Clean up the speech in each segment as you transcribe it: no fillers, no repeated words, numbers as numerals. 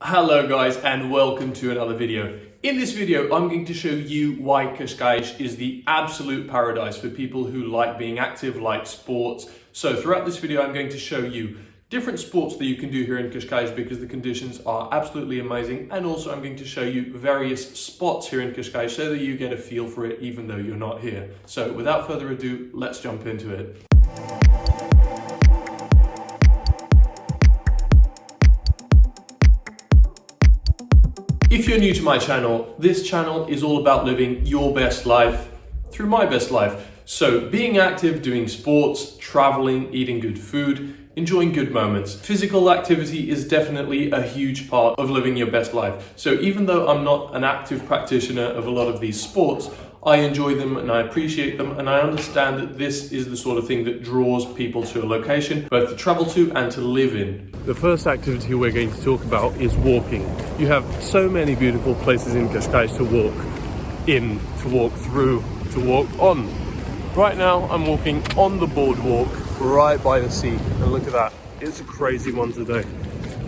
Hello guys and welcome to another video. In this video I'm going to show you why Cascais is the absolute paradise for people who like being active, like sports. So throughout this video I'm going to show you different sports that you can do here in Cascais because the conditions are absolutely amazing, and also I'm going to show you various spots here in Cascais so that you get a feel for it even though you're not here. So without further ado, let's jump into it. If you're new to my channel, this channel is all about living your best life through my best life. So being active, doing sports, traveling, eating good food, enjoying good moments. Physical activity is definitely a huge part of living your best life. So even though I'm not an active practitioner of a lot of these sports, I enjoy them and I appreciate them, and I understand that this is the sort of thing that draws people to a location, both to travel to and to live in. The first activity we're going to talk about is walking. You have so many beautiful places in Cascais to walk in, to walk through, to walk on. Right now I'm walking on the boardwalk right by the sea, and look at that, it's a crazy one today.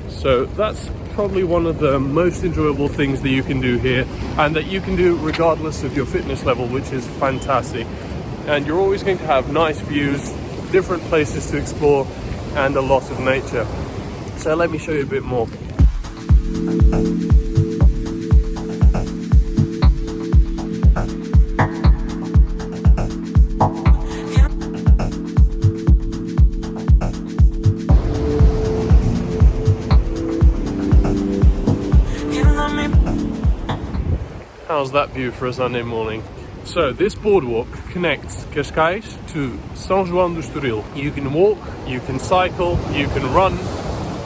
So that's probably one of the most enjoyable things that you can do here, and that you can do regardless of your fitness level, which is fantastic. And you're always going to have nice views, different places to explore, and a lot of nature. So let me show you a bit more. How's that view for a Sunday morning? So this boardwalk connects Cascais to São João do Estoril. You can walk, you can cycle, you can run,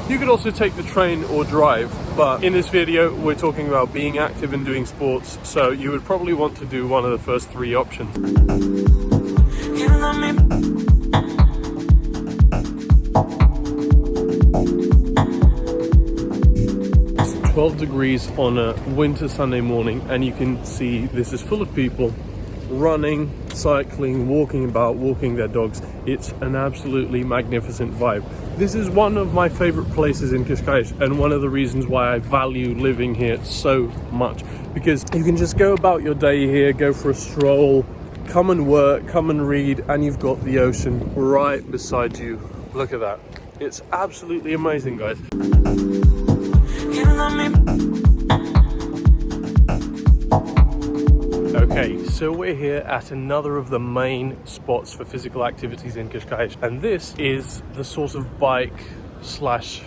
you could also take the train or drive, but in this video we're talking about being active and doing sports, so you would probably want to do one of the first three options. 12 degrees on a winter Sunday morning, and you can see this is full of people running, cycling, walking about, walking their dogs. It's an absolutely magnificent vibe. This is one of my favorite places in Cascais, and one of the reasons why I value living here so much, because you can just go about your day here, go for a stroll, come and work, come and read, and you've got the ocean right beside you. Look at that. It's absolutely amazing, guys. Okay, so we're here at another of the main spots for physical activities in Cascais, and this is the sort of bike slash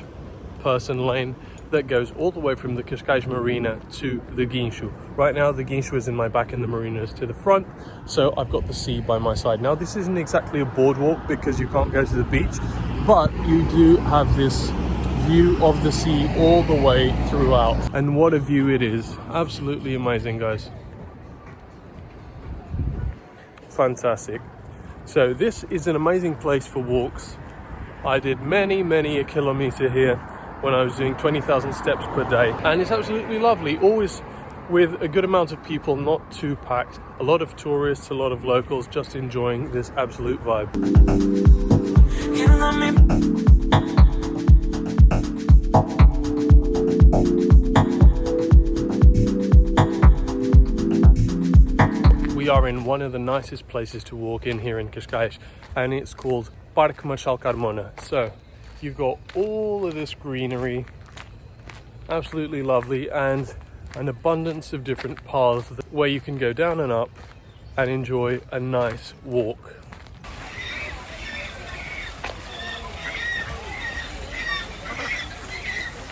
person lane that goes all the way from the Cascais Marina to the Guincho. Right now the Guincho is in my back and the Marina is to the front, so I've got the sea by my side. Now this isn't exactly a boardwalk because you can't go to the beach, but you do have this view of the sea all the way throughout, and what a view it is. Absolutely amazing, guys. Fantastic. So this is an amazing place for walks. I did many a kilometer here when I was doing 20,000 steps per day, and it's absolutely lovely, always with a good amount of people, not too packed, a lot of tourists, a lot of locals just enjoying this absolute vibe. We are in one of the nicest places to walk in here in Cascais, and it's called Parque Marechal Carmona. So you've got all of this greenery, absolutely lovely, and an abundance of different paths where you can go down and up and enjoy a nice walk.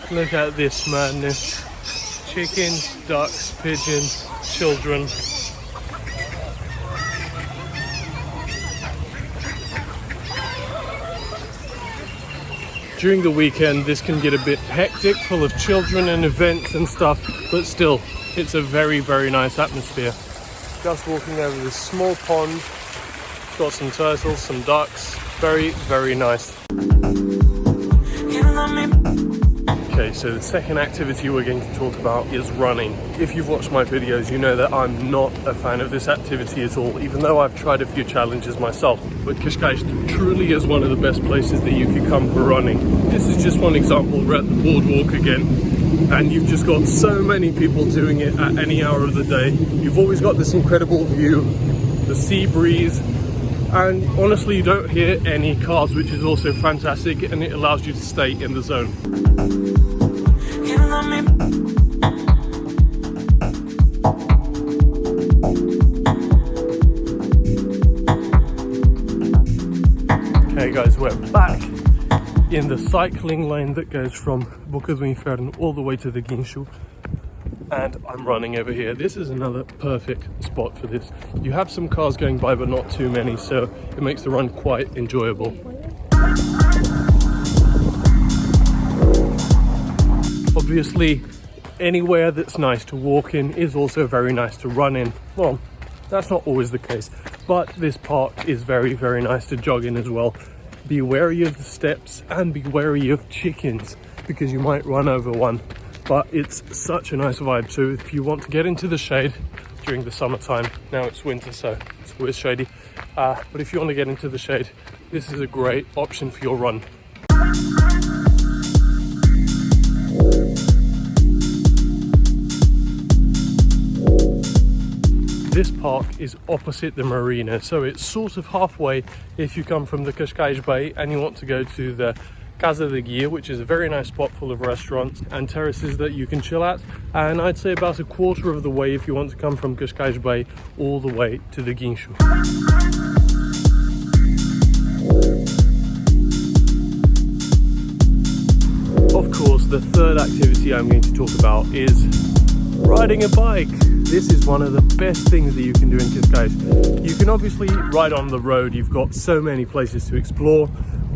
Look at this madness. Chickens, ducks, pigeons, children. During the weekend this can get a bit hectic, full of children and events and stuff, but still it's a very nice atmosphere. Just walking over this small pond, it's got some turtles, some ducks, very nice. Okay, so the second activity we're going to talk about is running. If you've watched my videos, you know that I'm not a fan of this activity at all, even though I've tried a few challenges myself. But Cascais truly is one of the best places that you could come for running. This is just one example. We're at the boardwalk again, and you've just got so many people doing it at any hour of the day. You've always got this incredible view, the sea breeze, and honestly you don't hear any cars, which is also fantastic, and it allows you to stay in the zone. Okay guys, we're back in the cycling lane that goes from Boca do Inferno all the way to the Guincho, and I'm running over here. This is another perfect spot for this. You have some cars going by but not too many, so it makes the run quite enjoyable. Obviously anywhere that's nice to walk in is also very nice to run in. Well, that's not always the case, but this park is very, very nice to jog in as well. Be wary of the steps and be wary of chickens because you might run over one, but it's such a nice vibe. So if you want to get into the shade during the summertime, now it's winter so it's always shady, but if you want to get into the shade, this is a great option for your run. This park is opposite the marina, so it's sort of halfway if you come from the Cascais Bay and you want to go to the Casa de Guia, which is a very nice spot full of restaurants and terraces that you can chill at, and I'd say about a quarter of the way if you want to come from Cascais Bay all the way to the Guincho. Of course, the third activity I'm going to talk about is riding a bike. This is one of the best things that you can do in Cascais. You can obviously ride on the road, you've got so many places to explore,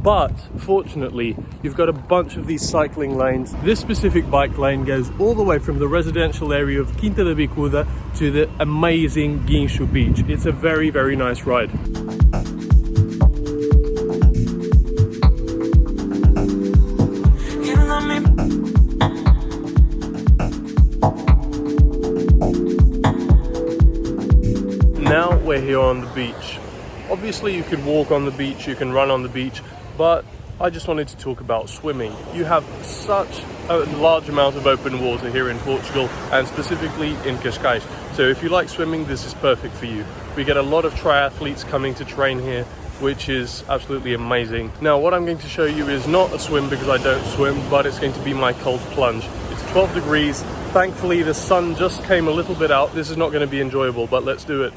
but fortunately you've got a bunch of these cycling lanes. This specific bike lane goes all the way from the residential area of Quinta da Bicuda to the amazing Guincho Beach. It's a very, very nice ride. Now we're here on the beach. Obviously you could walk on the beach, you can run on the beach, but I just wanted to talk about swimming. You have such a large amount of open water here in Portugal, and specifically in Cascais. So if you like swimming, this is perfect for you. We get a lot of triathletes coming to train here, which is absolutely amazing. Now what I'm going to show you is not a swim because I don't swim, but it's going to be my cold plunge. It's 12 degrees. Thankfully the sun just came a little bit out. This is not going to be enjoyable, but let's do it.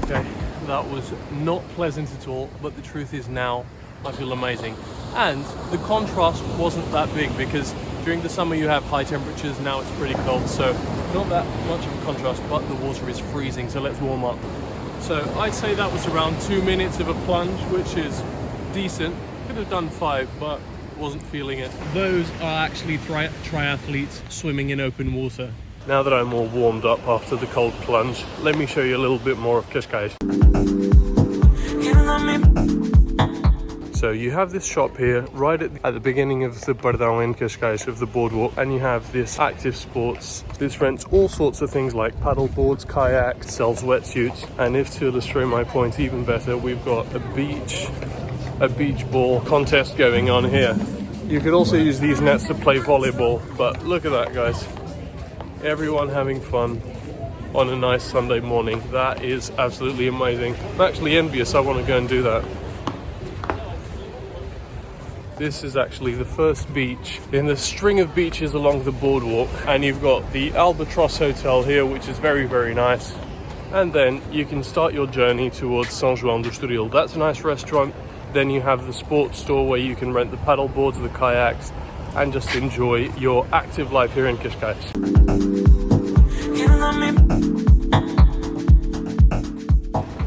Okay, that was not pleasant at all, but the truth is now I feel amazing. And the contrast wasn't that big because during the summer you have high temperatures, now it's pretty cold, so not that much of a contrast, but the water is freezing, so let's warm up. So I'd say that was around 2 minutes of a plunge, which is decent. Could have done 5, but wasn't feeling it. Those are actually triathletes swimming in open water. Now that I'm all warmed up after the cold plunge, let me show you a little bit more of Cascais. So you have this shop here right at the beginning of the Pardão in Cascais, of the boardwalk, and you have this active sports. This rents all sorts of things like paddle boards, kayaks, sells wetsuits, and if to illustrate my point even better, we've got a beach ball contest going on here. You could also use these nets to play volleyball, but look at that guys. Everyone having fun on a nice Sunday morning. That is absolutely amazing. I'm actually envious, I want to go and do that. This is actually the first beach in the string of beaches along the boardwalk, and you've got the Albatross Hotel here, which is very, very nice. And then you can start your journey towards São João do Estoril. That's a nice restaurant. Then you have the sports store where you can rent the paddle boards, the kayaks, and just enjoy your active life here in Cascais.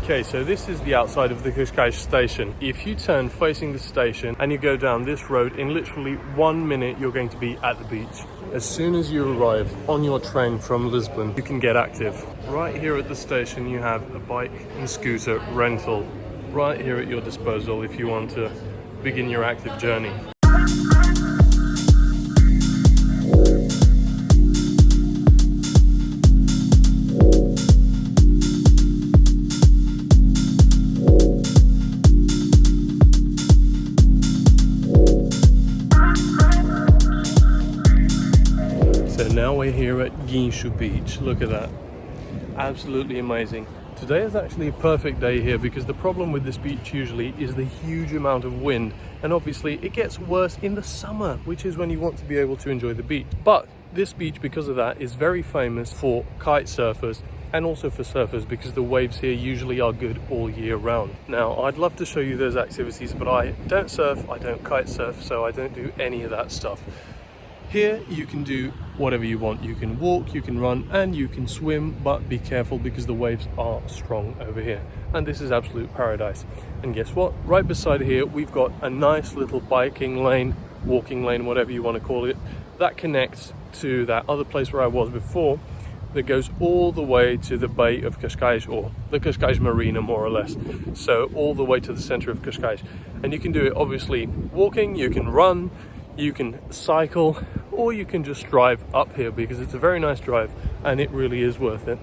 Okay, so this is the outside of the Cascais station. If you turn facing the station and you go down this road, in literally 1 minute you're going to be at the beach. As soon as you arrive on your train from Lisbon, you can get active. Right here at the station you have a bike and scooter rental right here at your disposal if you want to begin your active journey. we're here at Guincho Beach. Look at that. Absolutely amazing. Today is actually a perfect day here because the problem with this beach usually is the huge amount of wind, and obviously it gets worse in the summer, which is when you want to be able to enjoy the beach. But this beach, because of that, is very famous for kite surfers and also for surfers because the waves here usually are good all year round. Now, I'd love to show you those activities, but I don't surf, I don't kite surf, so I don't do any of that stuff. Here you can do whatever you want. You can walk, you can run, and you can swim, but be careful because the waves are strong over here. And this is absolute paradise. And guess what? Right beside here, we've got a nice little biking lane, walking lane, whatever you want to call it, that connects to that other place where I was before, that goes all the way to the Bay of Cascais, or the Cascais Marina, more or less. So all the way to the center of Cascais. And you can do it obviously walking, you can run, you can cycle, or you can just drive up here because it's a very nice drive and it really is worth it.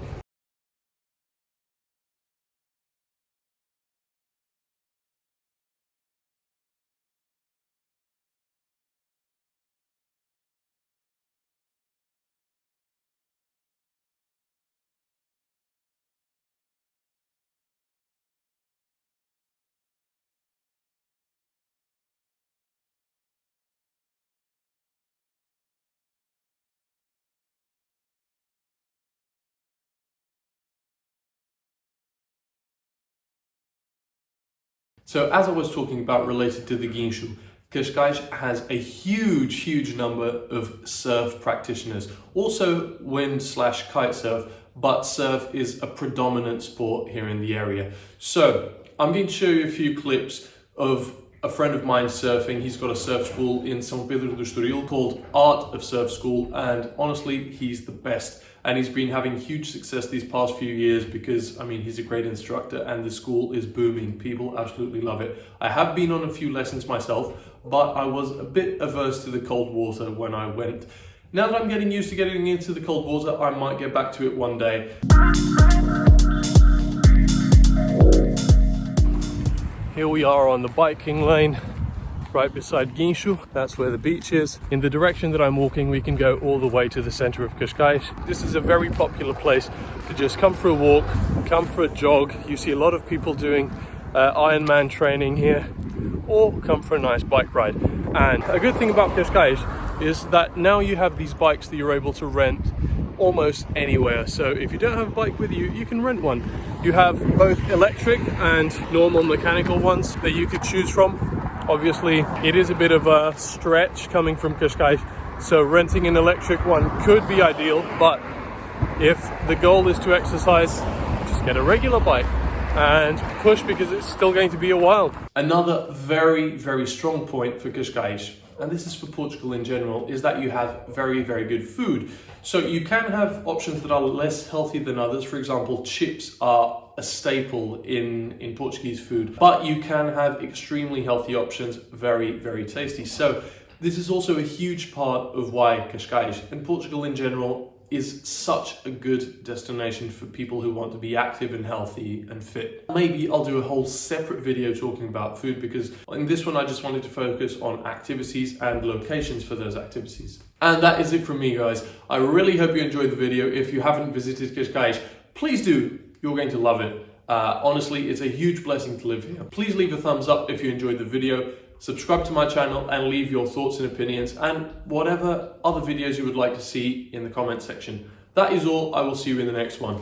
So as I was talking about related to the Guincho, Cascais has a huge number of surf practitioners. Also wind/kite surf, but surf is a predominant sport here in the area. So I'm going to show you a few clips of a friend of mine surfing. He's got a surf school in São Pedro do Estoril called Art of Surf School, and honestly, he's the best. And he's been having huge success these past few years because, I mean, he's a great instructor and the school is booming. People absolutely love it. I have been on a few lessons myself, but I was a bit averse to the cold water when I went. Now that I'm getting used to getting into the cold water, I might get back to it one day. Here we are on the biking lane, right beside Guincho. That's where the beach is. In the direction that I'm walking, we can go all the way to the center of Cascais. This is a very popular place to just come for a walk, come for a jog. You see a lot of people doing Ironman training here, or come for a nice bike ride. And a good thing about Cascais is that now you have these bikes that you're able to rent almost anywhere. So if you don't have a bike with you, you can rent one. You have both electric and normal mechanical ones that you could choose from. Obviously, it is a bit of a stretch coming from Cascais, so renting an electric one could be ideal, but if the goal is to exercise, just get a regular bike and push because it's still going to be a while. Another very strong point for Cascais, and this is for Portugal in general, is that you have very good food. So you can have options that are less healthy than others. For example, chips are a staple in Portuguese food, but you can have extremely healthy options, very tasty. So this is also a huge part of why Cascais and Portugal in general is such a good destination for people who want to be active and healthy and fit. Maybe I'll do a whole separate video talking about food because in this one I just wanted to focus on activities and locations for those activities. And that is it from me, guys. I really hope you enjoyed the video. If you haven't visited Cascais, please do. You're going to love it. Honestly, it's a huge blessing to live here. Please leave a thumbs up if you enjoyed the video. Subscribe to my channel and leave your thoughts and opinions and whatever other videos you would like to see in the comment section. That is all. I will see you in the next one.